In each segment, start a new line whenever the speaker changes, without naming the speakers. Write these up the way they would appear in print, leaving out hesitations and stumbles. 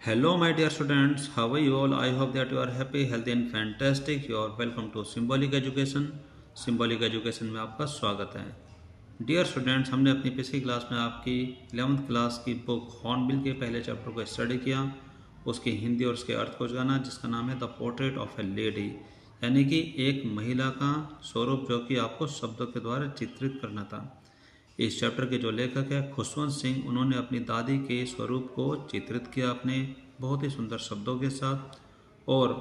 Hello, my dear students. How are you all? I hope that you are happy, healthy, and fantastic. You are welcome to Symbolic Education. Symbolic Education में आपका स्वागत है. Dear students, हमने अपनी पिछली class में आपकी 11th class की बुक हॉर्नबिल के पहले चैप्टर को स्टडी किया, उसकी हिंदी और उसके अर्थ को जाना, जिसका नाम है the portrait of A lady, यानी कि एक महिला का स्वरूप जो कि आपको शब्दों के द्वारा चित्रित करना था. इस चैप्टर के जो लेखक है खुशवंत सिंह, उन्होंने अपनी दादी के स्वरूप को चित्रित किया अपने बहुत ही सुंदर शब्दों के साथ, और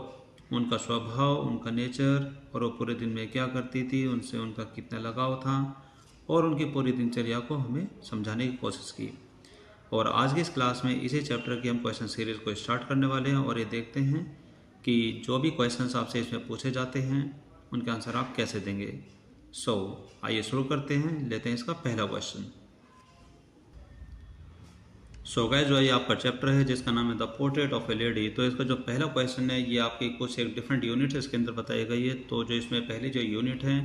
उनका स्वभाव, उनका नेचर, और वो पूरे दिन में क्या करती थी, उनसे उनका कितना लगाव था, और उनकी पूरी दिनचर्या को हमें समझाने की कोशिश की. और आज की इस क्लास में इसी चैप्टर की हम क्वेश्चन सीरीज को स्टार्ट करने वाले हैं, और ये देखते हैं कि जो भी क्वेश्चंस आपसे इसमें पूछे जाते हैं उनके आंसर आप कैसे देंगे. आइए शुरू करते हैं. लेते हैं इसका पहला क्वेश्चन. गाइस, जो ये आपका चैप्टर है जिसका नाम है the portrait of A lady, तो इसका जो पहला क्वेश्चन है ये आपकी कुछ एक डिफरेंट यूनिट है इसके अंदर बताई गई है. तो जो इसमें पहली जो यूनिट है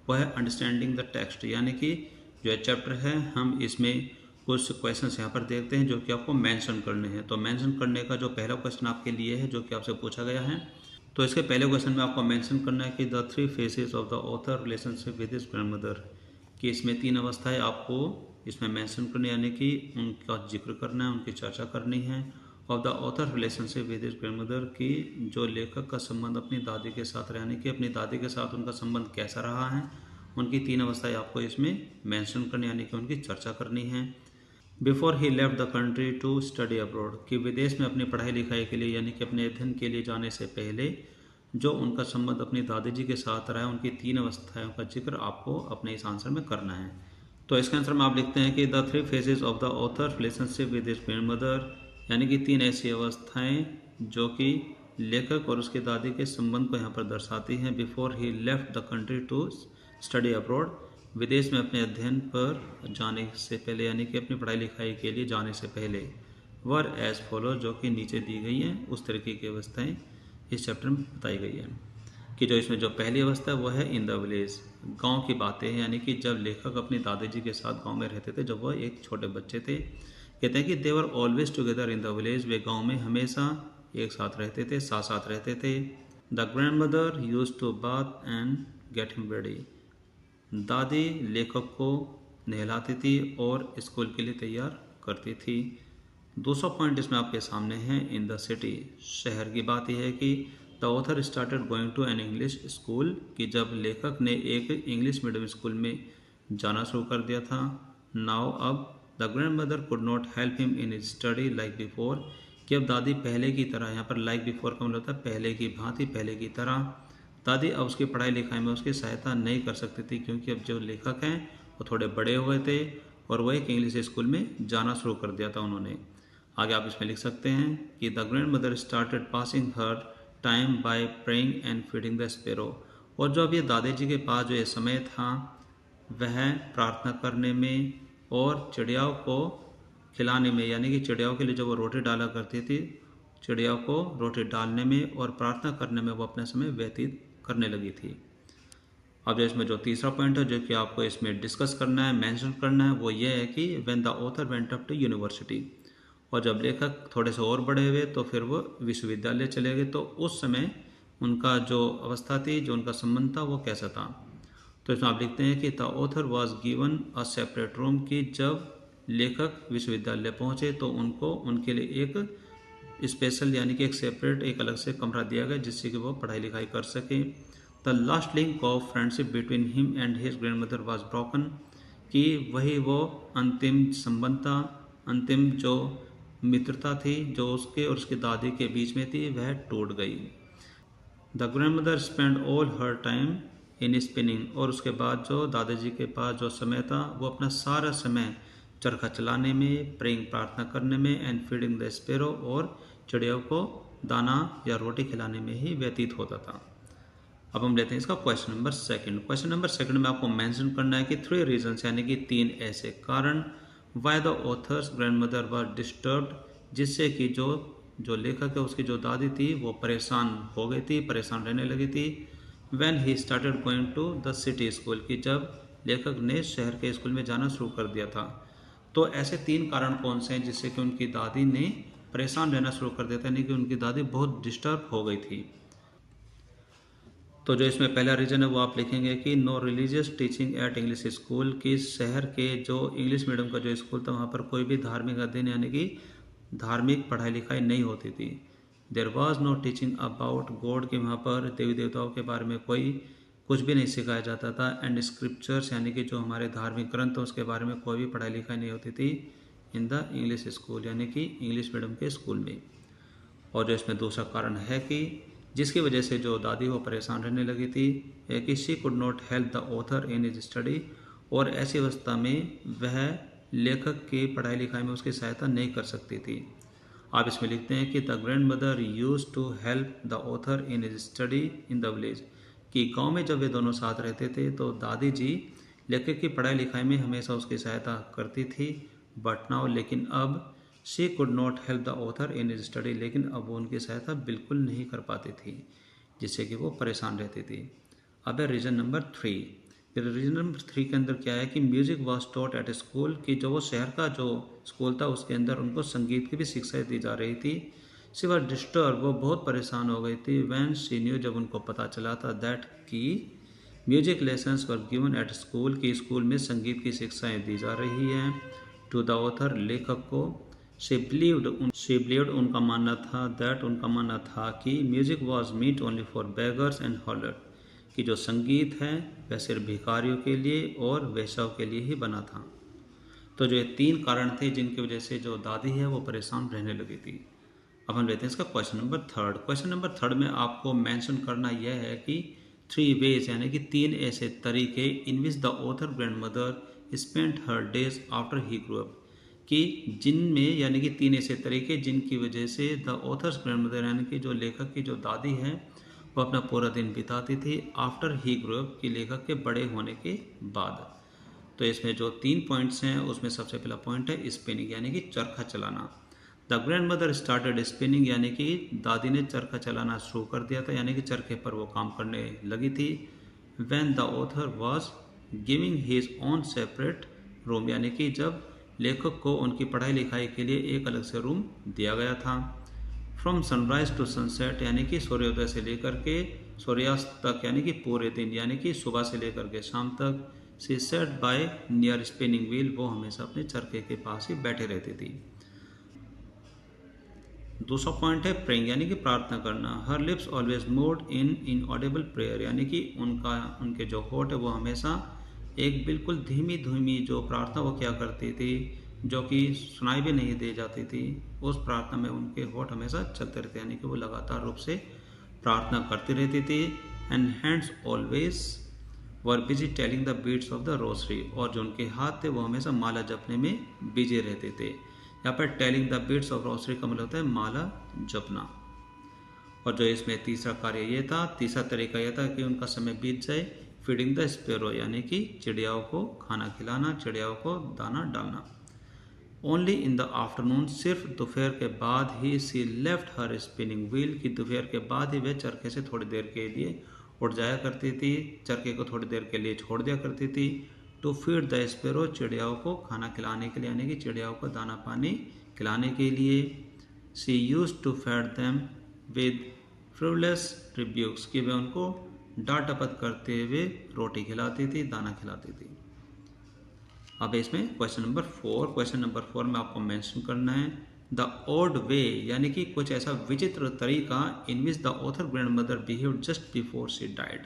वह है अंडरस्टैंडिंग द टेक्स्ट, यानी कि जो ये चैप्टर है हम इसमें कुछ क्वेश्चंस यहाँ पर देखते हैं जो कि आपको मेंशन करने हैं. तो मेंशन करने का जो पहला क्वेश्चन आपके लिए है जो कि आपसे पूछा गया है, तो इसके पहले क्वेश्चन में आपको मेंशन करना है कि the 3 phases of the author relationship with his grandmother, कि इसमें 3 अवस्थाएं आपको इसमें मेंशन करनी, यानी कि उनका जिक्र करना है, उनकी चर्चा करनी है. Of the author relationship with his grandmother, की जो लेखक का संबंध अपनी दादी के साथ रहा, यानी कि अपनी दादी के साथ उनका संबंध कैसा रहा है, उनकी 3 अवस्थाएं आपको इसमें मेंशन करनी, यानी कि उनकी चर्चा करनी है. Before he left the country to study abroad, कि विदेश में अपनी पढ़ाई लिखाई के लिए यानी कि अपने अध्ययन के लिए जाने से पहले जो उनका संबंध अपनी दादी जी के साथ रहा है, उनकी 3 अवस्थाओं का जिक्र आपको अपने इस आंसर में करना है. तो इसके आंसर में आप लिखते हैं कि the 3 phases of the author relationship with his grandmother, यानी कि 3 ऐसी अवस्थाएं जो कि लेखक और उसकी दादी के संबंध को यहाँ पर दर्शाती हैं. Before he left the country to study abroad, विदेश में अपने अध्ययन पर जाने से पहले, यानी कि अपनी पढ़ाई लिखाई के लिए जाने से पहले, वर एज फॉलो, जो कि नीचे दी गई हैं उस तरीके की अवस्थाएं इस चैप्टर में बताई गई है. कि जो इसमें जो पहली अवस्था है वो है इन द विलेज, गांव की बातें हैं, यानी कि जब लेखक अपनी दादी जी के साथ गांव में रहते थे जब वह एक छोटे बच्चे थे. कहते हैं कि they were always together in the village, वे गांव में हमेशा एक साथ रहते थे, साथ साथ रहते थे. The grand mother use to bath and get him ready, दादी लेखक को नहलाती थी और स्कूल के लिए तैयार करती थी. 200 पॉइंट इसमें आपके सामने हैं. इन द सिटी, शहर की बात यह है कि the author started going to an English school, कि जब लेखक ने एक इंग्लिश मीडियम स्कूल में जाना शुरू कर दिया था. नाउ अब the grand mother could not help him in his study like before, कि अब दादी पहले की तरह, यहाँ पर लाइक बिफोर का मतलब था पहले की भांति, पहले की तरह दादी अब उसकी पढ़ाई लिखाई में उसकी सहायता नहीं कर सकती थी, क्योंकि अब जो लेखक हैं वो थोड़े बड़े हो गए थे और वो एक इंग्लिश स्कूल में जाना शुरू कर दिया था उन्होंने. आगे आप इसमें लिख सकते हैं कि the grand mother started passing her time by praying and feeding the sparrow, और जो अब ये दादी जी के पास जो ये समय था वह प्रार्थना करने में और चिड़ियाओं को खिलाने में, यानी कि चिड़ियाओं के लिए जो वो रोटी डाला करती थी, चिड़ियाओं को रोटी डालने में और प्रार्थना करने में वो अपना समय व्यतीत करने लगी थी. अब जो इसमें जो तीसरा पॉइंट है जो कि आपको इसमें डिस्कस करना है, मेंशन करना है, वो ये है कि when the author went up to university, और जब लेखक थोड़े से और बड़े हुए तो फिर वो विश्वविद्यालय चले गए, तो उस समय उनका जो अवस्था थी, जो उनका संबंध था वो कैसा था. तो इसमें आप लिखते हैं कि the author was given a separate room, की जब लेखक विश्वविद्यालय पहुँचे तो उनको उनके लिए एक स्पेशल, यानी कि एक सेपरेट, एक अलग से कमरा दिया गया जिससे कि वो पढ़ाई लिखाई कर सके. The last link of friendship between him and his grand mother was broken, कि वही वो अंतिम संबंध था, अंतिम जो मित्रता थी जो उसके और उसकी दादी के बीच में थी वह टूट गई. The grand mother spend all her time in spinning, और उसके बाद जो दादाजी के पास जो समय था वो अपना सारा समय चरखा चलाने में, प्रेइंग प्रार्थना करने में, एंड फीडिंग द स्पैरो, और चिड़ियों को दाना या रोटी खिलाने में ही व्यतीत होता था. अब हम लेते हैं इसका question number second. Question number second में आपको मेंशन करना है कि 3 रीजंस, यानी कि 3 ऐसे कारण, why the author's grand mother were disturbed, जिससे कि जो लेखक है उसकी जो दादी थी वो परेशान हो गई थी, परेशान रहने लगी थी. When he started going to the city school, की जब लेखक ने शहर के स्कूल में जाना शुरू कर दिया था. तो ऐसे 3 कारण कौन से हैं जिससे कि उनकी दादी ने परेशान रहना शुरू कर देता, यानी कि उनकी दादी बहुत डिस्टर्ब हो गई थी। तो जो इसमें पहला रीज़न है वो आप लिखेंगे कि no religious teaching at English school, कि शहर के जो इंग्लिश मीडियम का जो स्कूल था वहाँ पर कोई भी धार्मिक अध्ययन यानी कि धार्मिक पढ़ाई लिखाई नहीं होती थी। There was no teaching about God, कि वहाँ पर देवी देवताओं के बारे में कोई कुछ भी नहीं सिखाया जाता था। एंड स्क्रिप्चर्स यानी कि जो हमारे धार्मिक ग्रंथ हैं उसके बारे में कोई भी पढ़ाई लिखाई नहीं होती थी इन द इंग्लिश स्कूल, यानी कि इंग्लिश मीडियम के स्कूल में। और जो इसमें दूसरा कारण है कि जिसकी वजह से जो दादी वो परेशान रहने लगी थी है कि she could not help the author in his study, और ऐसी अवस्था में वह लेखक की पढ़ाई लिखाई में उसकी सहायता नहीं कर सकती थी। आप इसमें लिखते हैं कि the grand mother use to help the author in his study in the village, कि गांव में जब वे दोनों साथ रहते थे तो दादी जी लेखक की पढ़ाई लिखाई में हमेशा उसकी सहायता करती थी। बट नाउ, लेकिन अब she could not help the author in his study, लेकिन अब वो उनकी सहायता बिल्कुल नहीं कर पाती थी, जिससे कि वो परेशान रहती थी। अब है रीज़न नंबर 3। फिर रीज़न नंबर 3 के अंदर क्या है कि music was taught at school, कि जो वो शहर का जो स्कूल था उसके अंदर उनको संगीत की भी शिक्षाएं दी जा रही थी। शी वॉज डिस्टर्ब, वो बहुत परेशान हो गई थी। व्हेन शी न्यू, जब उनको पता चला था दैट कि music lessons were given at school, की स्कूल में संगीत की शिक्षाएं दी जा रही हैं टू द ऑथर, लेखक को। शी बिलीव्ड, उनका मानना था कि music was meant only for beggars and holler, कि जो संगीत है वह सिर्फ भिखारियों के लिए और वेश्याओं के लिए ही बना था। तो जो ये 3 कारण थे जिनकी वजह से जो दादी है वो परेशान रहने लगी थी। अब हम लेते हैं इसका क्वेश्चन नंबर 3। क्वेश्चन नंबर 3 में आपको मेंशन करना यह है कि 3 वेज, यानी कि 3 ऐसे तरीके in which the author grand mother spent her days after he grow up, कि जिनमें यानी कि 3 ऐसे तरीके जिनकी वजह से द ऑथर्स ग्रैंड मदर यानी कि जो लेखक की जो दादी है वो अपना पूरा दिन बिताती थी आफ्टर ही ग्रो अप, कि लेखक के बड़े होने के बाद। तो इसमें जो 3 पॉइंट्स हैं उसमें सबसे पहला पॉइंट है स्पिनिंग, यानी कि चरखा चलाना। The grand mother started spinning, यानी कि दादी ने चरखा चलाना शुरू कर दिया था, यानी कि चरखे पर वो काम करने लगी थी। When the author was giving his own separate room, यानी कि जब लेखक को उनकी पढ़ाई लिखाई के लिए एक अलग से रूम दिया गया था। फ्रॉम सनराइज टू सनसेट, यानी कि सूर्योदय से लेकर के सूर्यास्त तक, यानी कि पूरे दिन, यानी कि सुबह से लेकर के शाम तक। She sat by near spinning wheel, वो हमेशा अपने चरखे के पास ही बैठे रहती थी। दूसरा पॉइंट है प्रेइंग, यानी कि प्रार्थना करना। हर lips always moved in Audible prayer, यानी कि उनके जो होठ है वो हमेशा एक बिल्कुल धीमी धीमी जो प्रार्थना वो क्या करती थी, जो कि सुनाई भी नहीं दे जाती थी, उस प्रार्थना में उनके होठ हमेशा चलते रहते, यानी कि वो लगातार रूप से प्रार्थना करती रहती थी। And hands always were busy telling the beats of the rosary, और जो उनके हाथ थे वो हमेशा माला जपने में बिजी रहते थे। यहाँ पर telling the beats of rosary का मतलब होता है माला जपना। और जो इसमें तीसरा कार्य ये था, तीसरा तरीका यह था कि उनका समय बीत जाए फीडिंग द स्पेरो, यानी कि चिड़ियाओं को खाना खिलाना, चिड़ियाओं को दाना डालना। ओनली इन द आफ्टरनून, सिर्फ दोपहर के बाद ही सी लेफ्ट हर स्पिनिंग व्हील, की दोपहर के बाद ही वह चरखे से थोड़ी देर के लिए उठ जाया करती थी, चरखे को थोड़ी देर के लिए छोड़ दिया करती थी। टू फीड द स्पेरो, चिड़ियाओं को खाना खिलाने के लिए, यानी कि चिड़ियाओं को दाना पानी खिलाने के लिए। She use to feed them with फ्रूलेस रिब्यूक्स, कि वह उनको डांट डपट करते हुए रोटी खिलाती थी, दाना खिलाती थी। अब इसमें क्वेश्चन नंबर 4 में आपको मेंशन करना है द ऑड वे, यानी कि कुछ ऐसा विचित्र तरीका in which the author grand mother behaved just before she died,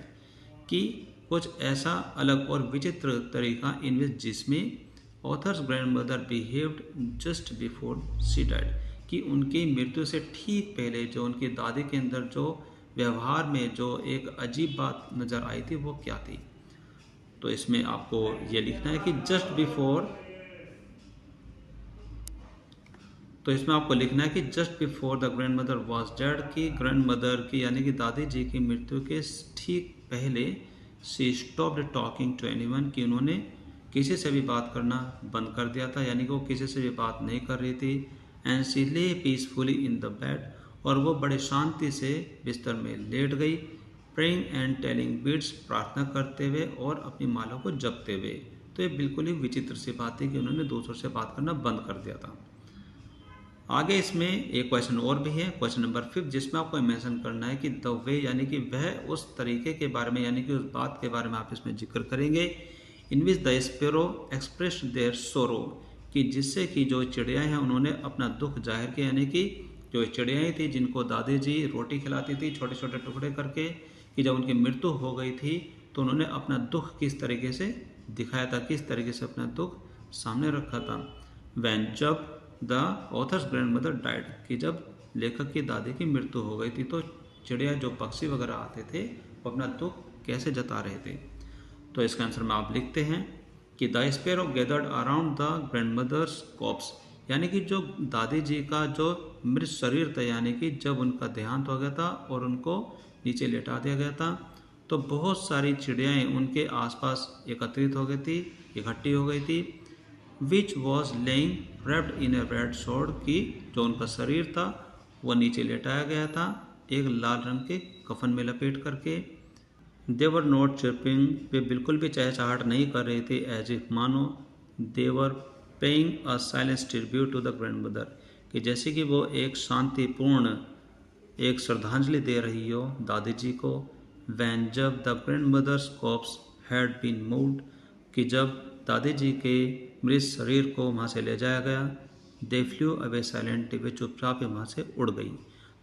कि कुछ ऐसा अलग और विचित्र तरीका इन विच जिसमें authors grand mother behaved just before she died, कि उनकी मृत्यु से ठीक पहले जो उनकी दादी के अंदर जो व्यवहार में जो एक अजीब बात नज़र आई थी वो क्या थी। तो इसमें आपको ये लिखना है कि जस्ट बिफोर, तो इसमें आपको लिखना है कि just before the grand mother was dead, की ग्रैंड मदर की यानी कि दादी जी की मृत्यु के ठीक पहले she stopped talking to anyone, कि उन्होंने किसी से भी बात करना बंद कर दिया था, यानी कि वो किसी से भी बात नहीं कर रही थी। एंड शी ले पीसफुली इन द बेड, और वो बड़े शांति से बिस्तर में लेट गई। प्रेइंग एंड टेलिंग बीट्स, प्रार्थना करते हुए और अपनी माला को जपते हुए। तो ये बिल्कुल ही विचित्र सी बात थी कि उन्होंने दूसरों से बात करना बंद कर दिया था। आगे इसमें एक क्वेश्चन और भी है, क्वेश्चन नंबर 5, जिसमें आपको मेंशन करना है कि द वे यानी कि वह उस तरीके के बारे में यानी कि उस बात के बारे में आप इसमें जिक्र करेंगे in which the sparrow expressed their sorrow, कि जिससे कि जो चिड़ियाएँ हैं उन्होंने अपना दुख जाहिर किया, यानी कि जो चिड़ियाएँ थी जिनको दादी जी रोटी खिलाती थी छोटे छोटे टुकड़े करके, कि जब उनकी मृत्यु हो गई थी तो उन्होंने अपना दुख किस तरीके से दिखाया था, किस तरीके से अपना दुख सामने रखा था। वैन जब the author's grand mother died, कि जब लेखक की दादी की मृत्यु हो गई थी तो चिड़िया जो पक्षी वगैरह आते थे वो अपना दुख कैसे जता रहे थे। तो इसका आंसर में आप लिखते हैं कि the sparrow gathered around the grandmother's corpse, यानी कि जो दादी जी का जो मृत शरीर था, यानी कि जब उनका देहांत हो गया था और उनको नीचे लेटा दिया गया था तो बहुत सारी चिड़ियाएँ उनके आसपास एकत्रित हो गई थी, इकट्ठी हो गई थी। Which was laying raped in A red shard, की जो उनका शरीर था वह नीचे लेटाया गया था एक लाल रंग के कफन में लपेट करके। देवर नॉट चिर्पिंग, वे बिल्कुल भी चहचहाट नहीं कर रहे थे, एज इफ मानो they were paying a silence tribute to the grand mother, कि जैसे कि वो एक शांतिपूर्ण एक श्रद्धांजलि दे रही हो दादी जी को। वैन जब the grandmother's corpse had been moved, कि जब दादी जी के मृत शरीर को वहाँ से ले जाया गया, दे फ्लू अवे साइलेंटली, वे चुपचाप वहाँ से उड़ गई।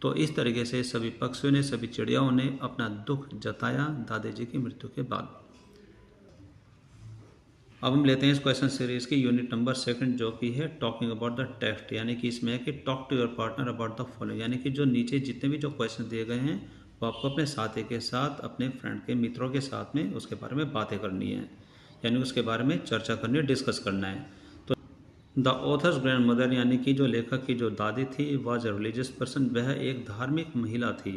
तो इस तरीके से सभी पक्षियों ने, सभी चिड़ियाओं ने अपना दुख जताया दादी जी की मृत्यु के बाद। अब हम लेते हैं इस क्वेश्चन सीरीज की यूनिट नंबर 2 जो कि है टॉकिंग अबाउट द टेक्स्ट, यानी कि इसमें है कि talk to your partner about the following, यानी कि जो नीचे जितने भी जो क्वेश्चन दिए गए हैं वो आपको अपने साथी के साथ, अपने फ्रेंड के मित्रों के साथ में उसके बारे में बातें करनी है, यानी उसके बारे में चर्चा करनी है, डिस्कस करना है। तो द ऑथर्स ग्रैंड मदर, यानी कि जो लेखक की जो दादी थी, वॉज अ रिलीजियस पर्सन, वह एक धार्मिक महिला थी।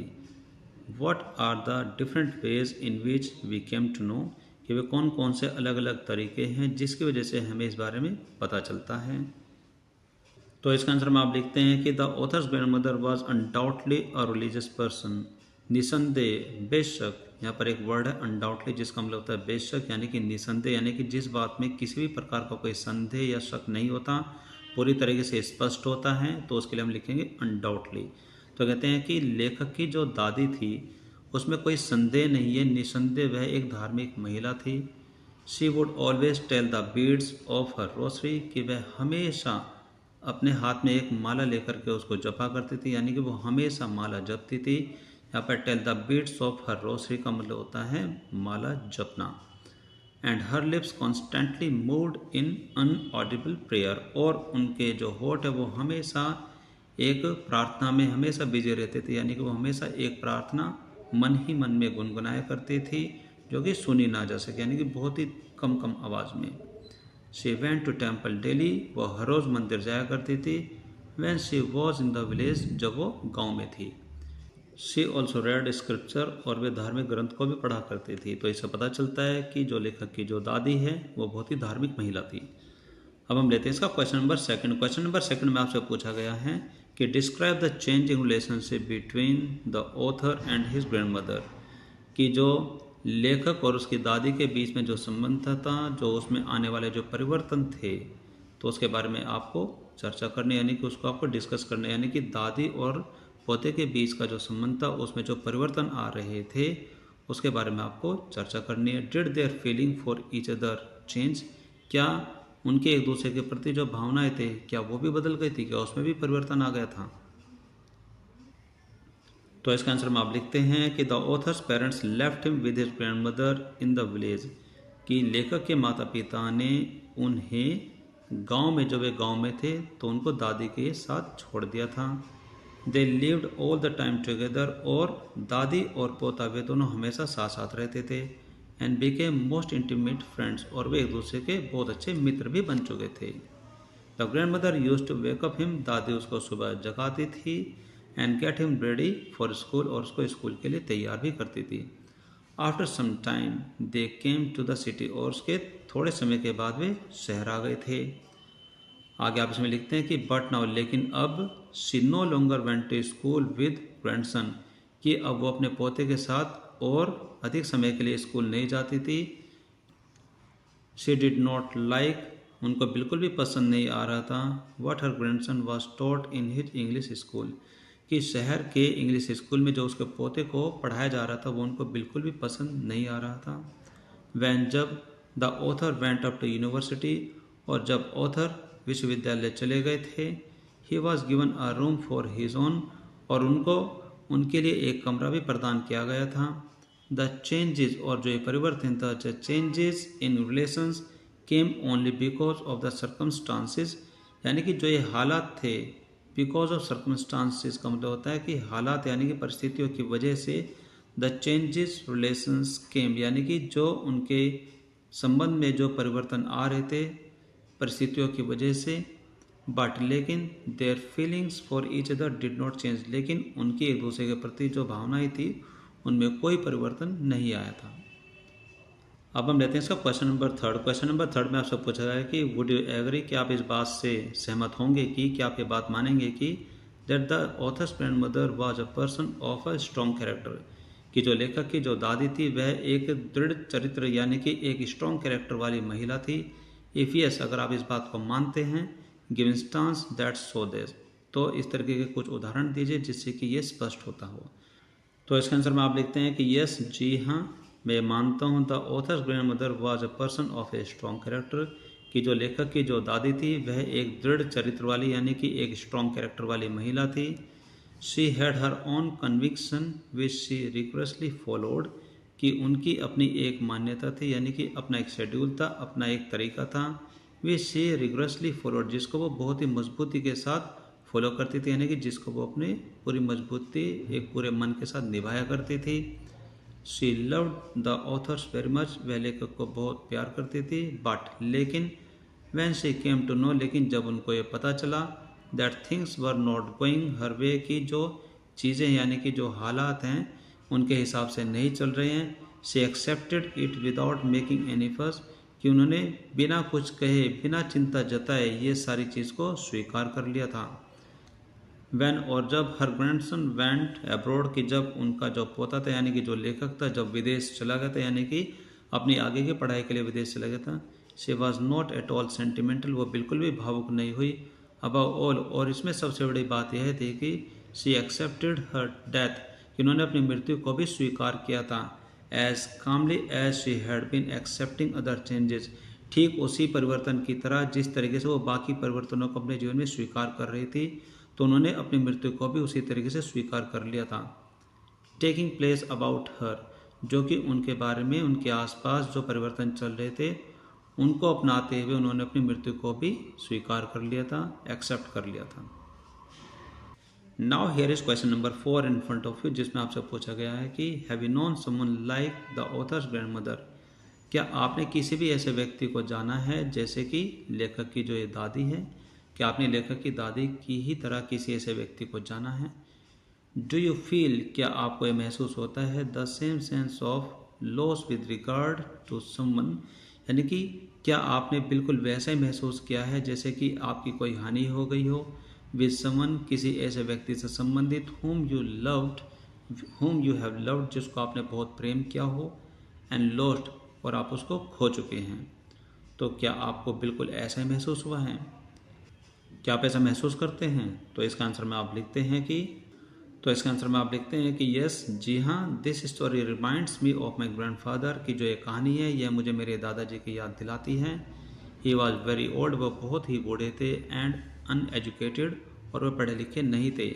What are the different ways in which we came to know, कि वे कौन कौन से अलग अलग तरीके हैं जिसकी वजह से हमें इस बारे में पता चलता है। तो इसका आंसर में आप लिखते हैं कि the author's grand mother was undoubtedly a religious person, निसंदेह, बेशक, यहाँ पर एक वर्ड है अनडाउटली जिसका मतलब होता है बेशक, यानी कि निसंदेह, यानी कि जिस बात में किसी भी प्रकार का कोई संदेह या शक नहीं होता, पूरी तरीके से स्पष्ट होता है, तो उसके लिए हम लिखेंगे अनडाउटली। तो कहते हैं कि लेखक की जो दादी थी उसमें कोई संदेह नहीं है, निसंदेह वह एक धार्मिक महिला थी। She would always tell the beads of her rosary, कि वह हमेशा अपने हाथ में एक माला लेकर के उसको जपा करती थी, यानी कि वो हमेशा माला जपती थी। यहाँ पर tell the beads of her rosary का मतलब होता है माला जपना। And her lips constantly moved in inaudible prayer, और उनके जो होठ है वो हमेशा एक प्रार्थना में हमेशा बिजी रहते थे, यानी कि वो हमेशा एक प्रार्थना मन ही मन में गुनगुनाया करती थी जो कि सुनी ना जा सके, यानी कि बहुत ही कम कम आवाज़ में। She went to temple daily, वो हर रोज़ मंदिर जाया करती थी। When she was in the village, जब वो गांव में थी। शी ऑल्सो रेड स्क्रिप्चर, और वे धार्मिक ग्रंथ को भी पढ़ा करती थी। तो इससे पता चलता है कि जो लेखक की जो दादी है वो बहुत ही धार्मिक महिला थी। अब हम लेते हैं इसका क्वेश्चन नंबर 2। क्वेश्चन नंबर 2 में आपसे पूछा गया है कि describe the changing relationship between the author and his grand mother, कि जो लेखक और उसकी दादी के बीच में जो संबंध था, जो उसमें आने वाले जो परिवर्तन थे, तो उसके बारे में आपको चर्चा करनी, यानी कि उसको आपको डिस्कस करना, यानी कि दादी और पोते के बीच का जो संबंध था उसमें जो परिवर्तन आ रहे थे उसके बारे में आपको चर्चा करनी है। Did their feeling for each other change, क्या उनके एक दूसरे के प्रति जो भावनाएं थे क्या वो भी बदल गई थी, क्या उसमें भी परिवर्तन आ गया था। तो इसका आंसर में आप लिखते हैं कि the author's parents left him with his grand mother in the village, कि लेखक के माता पिता ने उन्हें गांव में, जब वे गांव में थे तो उनको दादी के साथ छोड़ दिया था। They lived all the time together, और दादी और पोता वे दोनों हमेशा साथ साथ रहते थे। And became most intimate friends, और वे एक दूसरे के बहुत अच्छे मित्र भी बन चुके थे। The grand mother use to wake up him, दादी उसको सुबह जगाती थी। And get him ready for school, और उसको स्कूल के लिए तैयार भी करती थी। After some time they came to the city, और उसके थोड़े समय के बाद वे शहर आ गए थे। आगे आप इसमें लिखते हैं कि बट नाउ, लेकिन अब, she no longer went to school with grandson, कि अब वो अपने पोते के साथ और अधिक समय के लिए स्कूल नहीं जाती थी। शी डिड नॉट लाइक उनको बिल्कुल भी पसंद नहीं आ रहा था what her grandson was taught in his English school, कि शहर के इंग्लिश स्कूल में जो उसके पोते को पढ़ाया जा रहा था वो उनको बिल्कुल भी पसंद नहीं आ रहा था। वैन जब the author went up to university, और जब ऑथर विश्वविद्यालय चले गए थे, he was given a room for his own, और उनको उनके लिए एक कमरा भी प्रदान किया गया था। द चेंजेस, और जो ये परिवर्तन था, the changes in relations came only because of the circumstances, यानी कि जो ये हालात थे, बिकॉज ऑफ सर्कमस्टांसिस का मतलब होता है कि हालात यानी कि परिस्थितियों की वजह से, द चेंजेस रिलेशंस केम यानी कि जो उनके संबंध में जो परिवर्तन आ रहे थे परिस्थितियों की वजह से, बट लेकिन their feelings for each other did not change, लेकिन उनकी एक दूसरे के प्रति जो भावनाएं थी उनमें कोई परिवर्तन नहीं आया था। अब हम लेते हैं इसका question number third. Question number third में आपसे पूछा गया है कि वुड यू एग्री, कि आप इस बात से सहमत होंगे कि क्या आप ये बात मानेंगे कि that the author's grandmother was a person of a strong character, कि जो लेखक की जो दादी थी वह एक दृढ़ चरित्र यानी कि एक स्ट्रॉन्ग कैरेक्टर वाली महिला थी। इफ यस, अगर आप इस बात को मानते हैं, give instance that so this, तो इस तरीके के कुछ उदाहरण दीजिए जिससे कि ये स्पष्ट होता हो। तो इसके आंसर में आप लिखते हैं कि यस, जी हाँ, मैं मानता हूँ the author's grandmother was a person of a strong character, कि जो लेखक की जो दादी थी वह एक दृढ़ चरित्र वाली यानी कि एक स्ट्रॉन्ग कैरेक्टर वाली महिला थी। She had her own conviction which she rigorously followed, कि उनकी अपनी एक मान्यता थी यानी कि अपना एक शेड्यूल था, अपना एक तरीका था। विच शी रिगरसली फॉलोड, जिसको वो बहुत ही मजबूती के साथ फॉलो करती थी, यानी कि जिसको वो अपने पूरी मजबूती एक पूरे मन के साथ निभाया करती थी। She loved the authors very much, वह लेखक को बहुत प्यार करती थी। बट लेकिन when she came to know, लेकिन जब उनको ये पता चला that things were not going her way, की जो चीज़ें यानी कि जो हालात हैं उनके हिसाब से नहीं चल रहे हैं, she accepted it without making any फस, कि उन्होंने बिना कुछ कहे बिना चिंता जताए ये सारी चीज़ को स्वीकार कर लिया था। वैन, और जब हर ग्रैंडसन वेंट अब्रॉड, की जब उनका जो पोता था यानी कि जो लेखक था जब विदेश चला गया था यानी कि अपनी आगे की पढ़ाई के लिए विदेश चला गया था, she was not at all sentimental, वो बिल्कुल भी भावुक नहीं हुई। अबव ऑल, और इसमें सबसे बड़ी बात यह थी कि शी एक्सेप्टेड हर डेथ, कि उन्होंने अपनी मृत्यु को भी स्वीकार किया था। As calmly as she had been accepting other changes, ठीक उसी परिवर्तन की तरह जिस तरीके से वो बाकी परिवर्तनों को अपने जीवन में स्वीकार कर रही थी, तो उन्होंने अपनी मृत्यु को भी उसी तरीके से स्वीकार कर लिया था। टेकिंग प्लेस अबाउट हर, जो कि उनके बारे में उनके आसपास जो परिवर्तन चल रहे थे उनको अपनाते हुए उन्होंने अपनी मृत्यु को भी स्वीकार कर लिया था, एक्सेप्ट कर लिया था। Now here is question number 4 in front of you, जिसमें आपसे पूछा गया है कि have you known someone like the author's grandmother, क्या आपने किसी भी ऐसे व्यक्ति को जाना है जैसे कि लेखक की जो ये दादी है, क्या आपने लेखक की दादी की ही तरह किसी ऐसे व्यक्ति को जाना है। डू यू फील, क्या आपको ये महसूस होता है the same sense of loss with regard to someone, यानी कि क्या आपने बिल्कुल वैसा ही महसूस किया है जैसे कि आपकी कोई हानि हो गई हो विद समवन, किसी ऐसे व्यक्ति से संबंधित whom you have loved, जिसको आपने बहुत प्रेम किया हो, एंड lost, और आप उसको खो चुके हैं। तो क्या आपको बिल्कुल ऐसा ही महसूस हुआ है, क्या आप ऐसा महसूस करते हैं। तो इसका आंसर में आप लिखते हैं कि यस, जी हाँ, this story reminds me of my grandfather, की जो ये कहानी है यह मुझे मेरे दादाजी की याद दिलाती है। ही वॉज वेरी ओल्ड, वह बहुत ही बूढ़े थे, एंड अनएजुकेटेड, और वे पढ़े लिखे नहीं थे,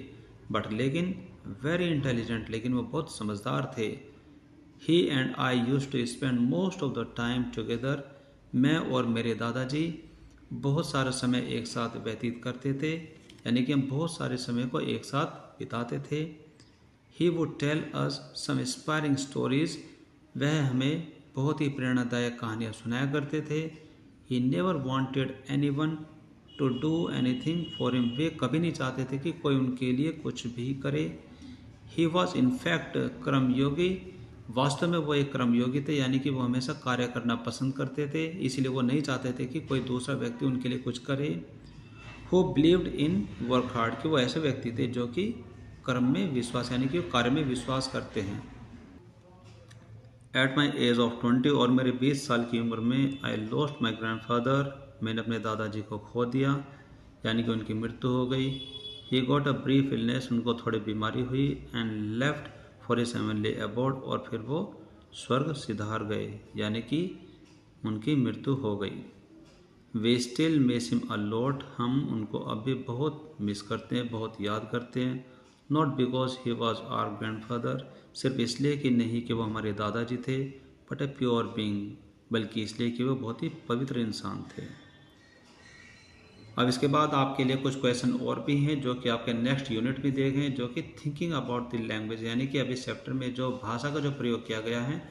बट लेकिन वेरी इंटेलिजेंट, लेकिन वो बहुत समझदार थे। He and I used to spend most of the time together, मैं और मेरे दादाजी बहुत सारा समय एक साथ व्यतीत करते थे, यानी कि हम बहुत सारे समय को एक साथ बिताते थे। He would tell us some inspiring stories, वह हमें बहुत ही प्रेरणादायक कहानियाँ सुनाया करते थे। He never wanted anyone to do anything for him, वे कभी नहीं चाहते थे कि कोई उनके लिए कुछ भी करे। ही वॉज इन फैक्ट कर्मयोगी, वास्तव में वो एक कर्मयोगी थे, यानी कि वो हमेशा कार्य करना पसंद करते थे, इसलिए वो नहीं चाहते थे कि कोई दूसरा व्यक्ति उनके लिए कुछ करे। Who believed in work hard, कि वो ऐसे व्यक्ति थे जो कि कर्म में विश्वास यानी कि कार्य में विश्वास करते हैं। एट माई एज ऑफ 20, और मेरे 20 साल की उम्र में, आई लॉस्ट माई ग्रैंडफादर, मैंने अपने दादाजी को खो दिया, यानी कि उनकी मृत्यु हो गई। He got a brief illness, उनको थोड़ी बीमारी हुई, and left for his heavenly abode, और फिर वो स्वर्ग सिधार गए, यानी कि उनकी मृत्यु हो गई। We still miss him a lot, हम उनको अब भी बहुत मिस करते हैं, बहुत याद करते हैं। Not because he was our grandfather, सिर्फ इसलिए कि नहीं कि वो हमारे दादाजी थे, बट ए प्योर बीइंग, बल्कि इसलिए कि वो बहुत ही पवित्र इंसान थे। अब इसके बाद आपके लिए कुछ क्वेश्चन और भी हैं जो कि आपके नेक्स्ट यूनिट में दिए गए हैं, जो कि थिंकिंग अबाउट द लैंग्वेज, यानी कि अभी चैप्टर में जो भाषा का जो प्रयोग किया गया है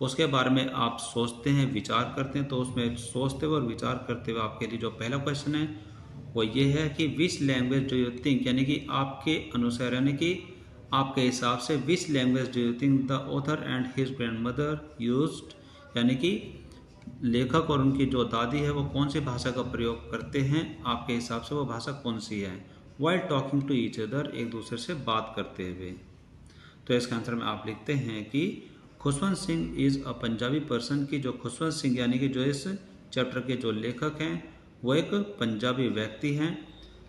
उसके बारे में आप सोचते हैं, विचार करते हैं। तो उसमें सोचते हुए और विचार करते हुए आपके लिए जो पहला क्वेश्चन है वो ये है कि which language do you think, यानी कि आपके अनुसार, यानी कि आपके हिसाब से विच language do you think the author and his grand mother used, यानी कि लेखक और उनकी जो दादी है वो कौन सी भाषा का प्रयोग करते हैं, आपके हिसाब से वो भाषा कौन सी है। While talking to each other, एक दूसरे से बात करते हुए। तो इसका आंसर में आप लिखते हैं कि Khushwant Singh is a Punjabi person, की जो खुशवंत सिंह यानी कि जो इस चैप्टर के जो लेखक हैं वो एक पंजाबी व्यक्ति हैं।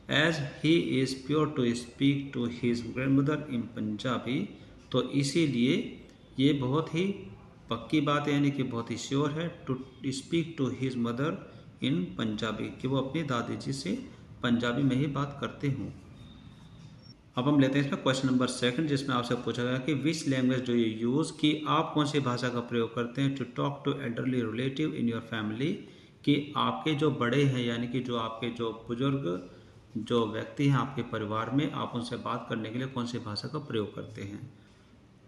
As he is poor to speak to his grandmother in Punjabi, तो इसीलिए ये बहुत ही पक्की बात है, यानी कि बहुत ही श्योर है, to speak to his mother in Punjabi, कि वो अपनी दादी जी से पंजाबी में ही बात करते हों। अब हम लेते हैं इसमें क्वेश्चन नंबर 2, जिसमें आपसे पूछा गया कि which language do you use, कि आप कौन सी भाषा का प्रयोग करते हैं to talk to elderly relative in your family, कि आपके जो बड़े हैं, यानी कि जो आपके जो बुजुर्ग जो व्यक्ति हैं आपके परिवार में, आप उनसे बात करने के लिए कौन सी भाषा का प्रयोग करते हैं।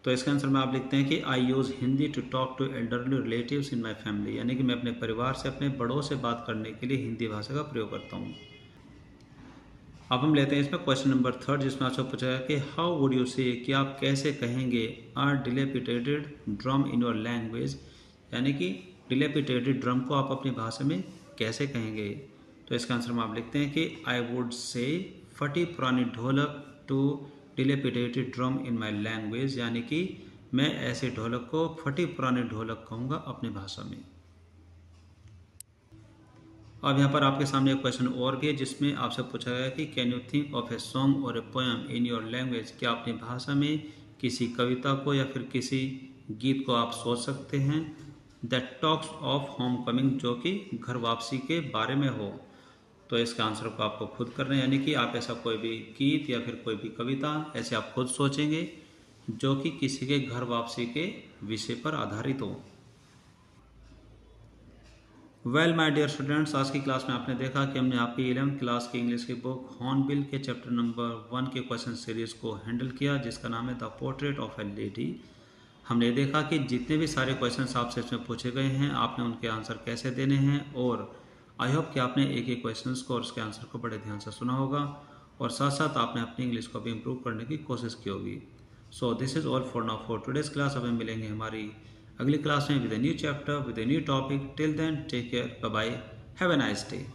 तो इसके आंसर में आप लिखते हैं कि I use Hindi to talk to elderly relatives in my family, यानी कि मैं अपने परिवार से, अपने बड़ों से बात करने के लिए हिंदी भाषा का प्रयोग करता हूँ। अब हम लेते हैं इसमें क्वेश्चन नंबर 3, जिसमें आपसे पूछा है कि हाउ वुड यू से, कि आप कैसे कहेंगे are dilapidated drum in your language, यानी कि डिलेपिटेटेड ड्रम को आप अपनी भाषा में कैसे कहेंगे। तो इसका आंसर में आप लिखते हैं कि आई वुड से फटी पुरानी ढोलक to dilapidated drum in my language, यानी कि मैं ऐसे ढोलक को फटी पुराने ढोलक कहूँगा अपनी भाषा में। अब यहाँ पर आपके सामने एक क्वेश्चन और भी है, जिसमें आपसे पूछा गया कि can you think of a song और a poem in your language, क्या अपनी भाषा में किसी कविता को या फिर किसी गीत को आप सोच सकते हैं that talks of home coming, जो कि घर वापसी के बारे में हो। तो इसका आंसर को आपको खुद करना है, यानी कि आप ऐसा कोई भी गीत या फिर कोई भी कविता ऐसे आप खुद सोचेंगे जो कि किसी के घर वापसी के विषय पर आधारित हो। वेल माय डियर स्टूडेंट्स, आज की क्लास में आपने देखा कि हमने आपकी 11th क्लास की इंग्लिश की बुक हॉर्नबिल के चैप्टर नंबर 1 के क्वेश्चन सीरीज को हैंडल किया, जिसका नाम है the portrait of A lady. हमने देखा कि जितने भी सारे क्वेश्चंस आपसे इसमें पूछे गए हैं आपने उनके आंसर कैसे देने हैं, और आई होप कि आपने एक एक क्वेश्चंस को और उसके आंसर को बड़े ध्यान से सुना होगा, और साथ साथ आपने अपनी इंग्लिश को भी इम्प्रूव करने की कोशिश की होगी। So this is all for now for today's class. अब हम मिलेंगे हमारी अगली क्लास में with a new chapter, with a new topic. Till then take care, bye bye, have a nice day.